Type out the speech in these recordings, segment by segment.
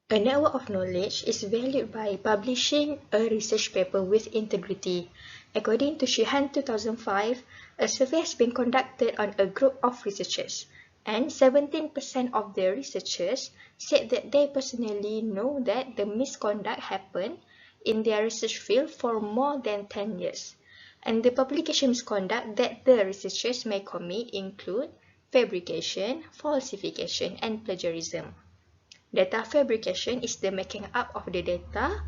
A network of knowledge is valued by publishing a research paper with integrity. According to Sheehan 2005, a survey has been conducted on a group of researchers, and 17% of the researchers said that they personally know that the misconduct happened in their research field for more than 10 years. And the publication misconduct that the researchers may commit include fabrication, falsification, and plagiarism. Data fabrication is the making up of the data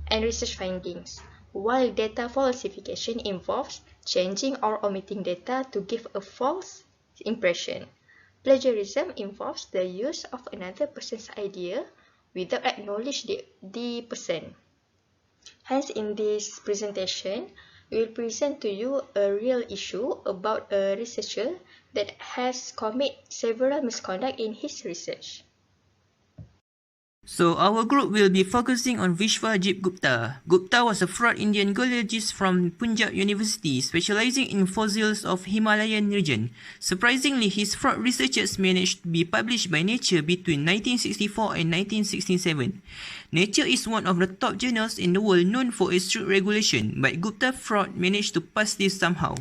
and research findings, while data falsification involves changing or omitting data to give a false impression. Plagiarism involves the use of another person's idea without acknowledging the person. Hence, in this presentation, we will present to you a real issue about a researcher that has committed several misconduct in his research. So our group will be focusing on Vishwajit Gupta. Gupta was a fraud Indian geologist from Punjab University specializing in fossils of Himalayan region. Surprisingly, his fraud researches managed to be published by Nature between 1964 and 1967. Nature is one of the top journals in the world known for its strict regulation, but Gupta fraud managed to pass this somehow.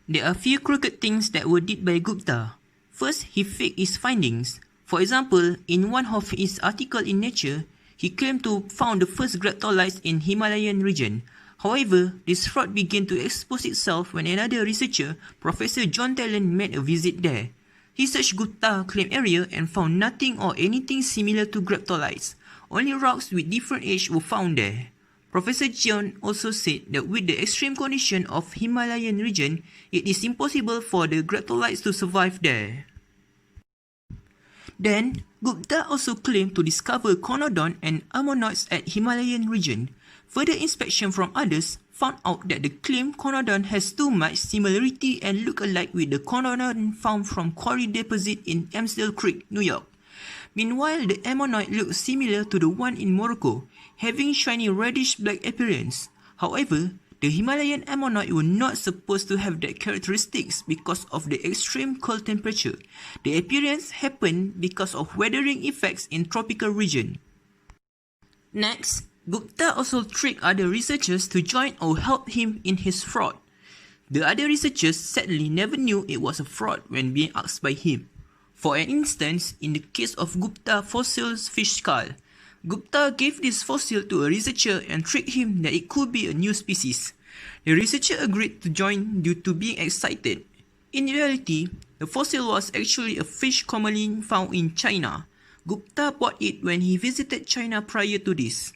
There are few crooked things that were did by Gupta. First, he faked his findings. For example, in one of his articles in Nature, he claimed to found the first graptolites in Himalayan region. However, this fraud began to expose itself when another researcher, Professor John Talon, made a visit there. He searched Gupta's claimed area and found nothing or anything similar to graptolites. Only rocks with different age were found there. Professor John also said that with the extreme condition of Himalayan region, it is impossible for the graptolites to survive there. Then, Gupta also claimed to discover conodon and ammonite at Himalayan region. Further inspection from others found out that the claimed conodon has too much similarity and look alike with the conodon found from quarry deposit in Amsdale Creek, New York. Meanwhile, the ammonite looks similar to the one in Morocco, having shiny reddish-black appearance. However, the Himalayan ammonite were not supposed to have that characteristics because of the extreme cold temperature. The appearance happened because of weathering effects in tropical region. Next, Gupta also tricked other researchers to join or help him in his fraud. The other researchers sadly never knew it was a fraud when being asked by him. For an instance, in the case of Gupta fossil's fish skull, Gupta gave this fossil to a researcher and tricked him that it could be a new species. The researcher agreed to join due to being excited. In reality, the fossil was actually a fish commonly found in China. Gupta bought it when he visited China prior to this.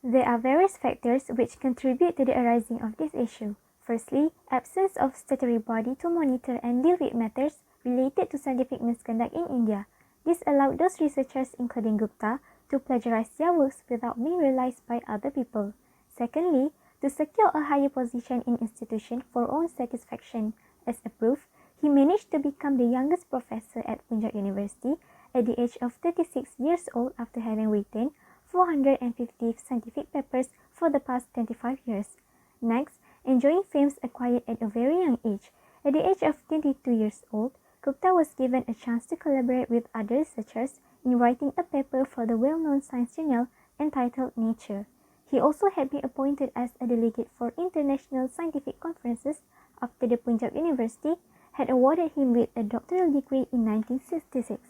There are various factors which contribute to the arising of this issue. Firstly, absence of statutory body to monitor and deal with matters related to scientific misconduct in India. This allowed those researchers, including Gupta, to plagiarize their works without being realized by other people. Secondly, to secure a higher position in institution for own satisfaction. As a proof, he managed to become the youngest professor at Punjab University at the age of 36 years old after having written 450 scientific papers for the past 25 years. Next, enjoying fame acquired at a very young age. At the age of 22 years old, Gupta was given a chance to collaborate with other researchers in writing a paper for the well-known science journal entitled Nature. He also had been appointed as a delegate for international scientific conferences after the Punjab University had awarded him with a doctoral degree in 1966.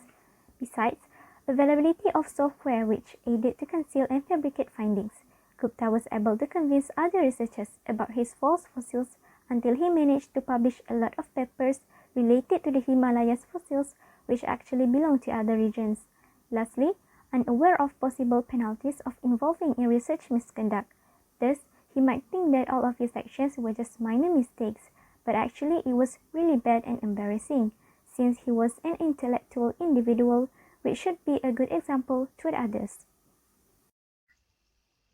Besides, availability of software which aided to conceal and fabricate findings, Gupta was able to convince other researchers about his false fossils until he managed to publish a lot of papers related to the Himalayas fossils which actually belong to other regions. Lastly, unaware of possible penalties of involving in research misconduct. Thus, he might think that all of his actions were just minor mistakes, but actually it was really bad and embarrassing, since he was an intellectual individual which should be a good example to the others.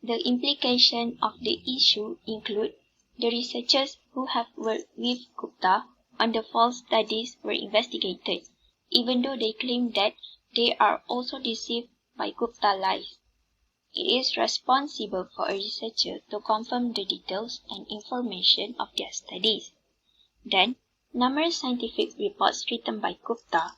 The implications of the issue include the researchers who have worked with Gupta on the false studies were investigated, even though they claim that they are also deceived by Gupta lies. It is responsible for a researcher to confirm the details and information of their studies. Then, numerous scientific reports written by Gupta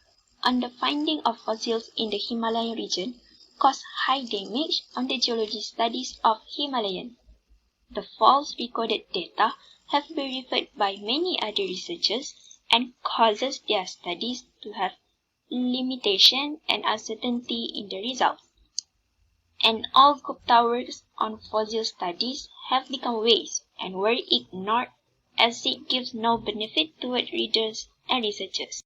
on the finding of fossils in the Himalayan region caused high damage on the geology studies of Himalayan. The false recorded data have been referred by many other researchers and causes their studies to have limitation and uncertainty in the results. And all Gupta works on fossil studies have become waste and were ignored as it gives no benefit toward readers and researchers.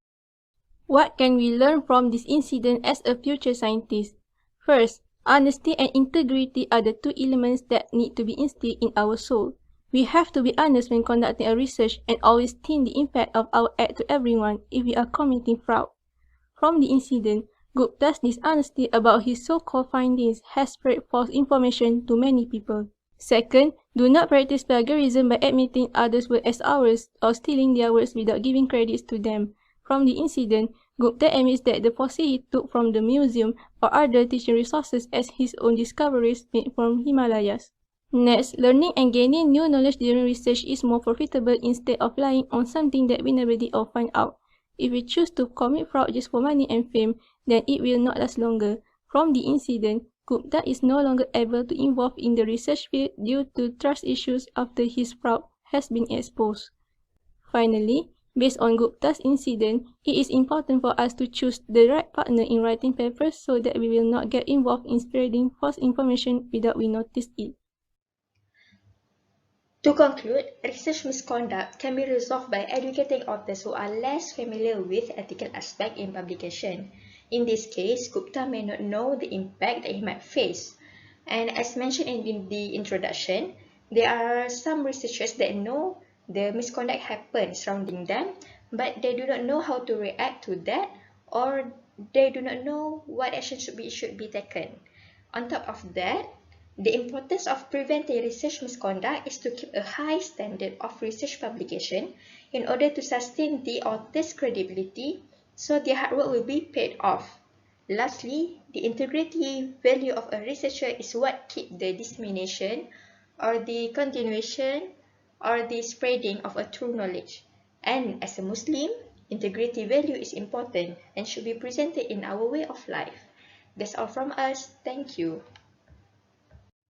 What can we learn from this incident as a future scientist? First, honesty and integrity are the two elements that need to be instilled in our soul. We have to be honest when conducting a research and always think the impact of our act to everyone if we are committing fraud. From the incident, Gupta's dishonesty about his so-called findings has spread false information to many people. Second, do not practice plagiarism by admitting others' work as ours or stealing their works without giving credits to them. From the incident, Gupta admits that the fossil he took from the museum or other teaching resources as his own discoveries made from Himalayas. Next, learning and gaining new knowledge during research is more profitable instead of relying on something that we never did or find out. If we choose to commit fraud just for money and fame, then it will not last longer. From the incident, Gupta is no longer able to involve in the research field due to trust issues after his fraud has been exposed. Finally, based on Gupta's incident, it is important for us to choose the right partner in writing papers so that we will not get involved in spreading false information without we notice it. To conclude, research misconduct can be resolved by educating authors who are less familiar with ethical aspects in publication. In this case, Gupta may not know the impact that he might face. And as mentioned in the introduction, there are some researchers that know the misconduct happens surrounding them, but they do not know how to react to that, or they do not know what action should be taken. On top of that, the importance of preventing research misconduct is to keep a high standard of research publication in order to sustain the author's credibility so their hard work will be paid off. Lastly, the integrity value of a researcher is what keeps the dissemination or the continuation or the spreading of a true knowledge. And as a Muslim, integrity value is important and should be presented in our way of life. That's all from us. Thank you.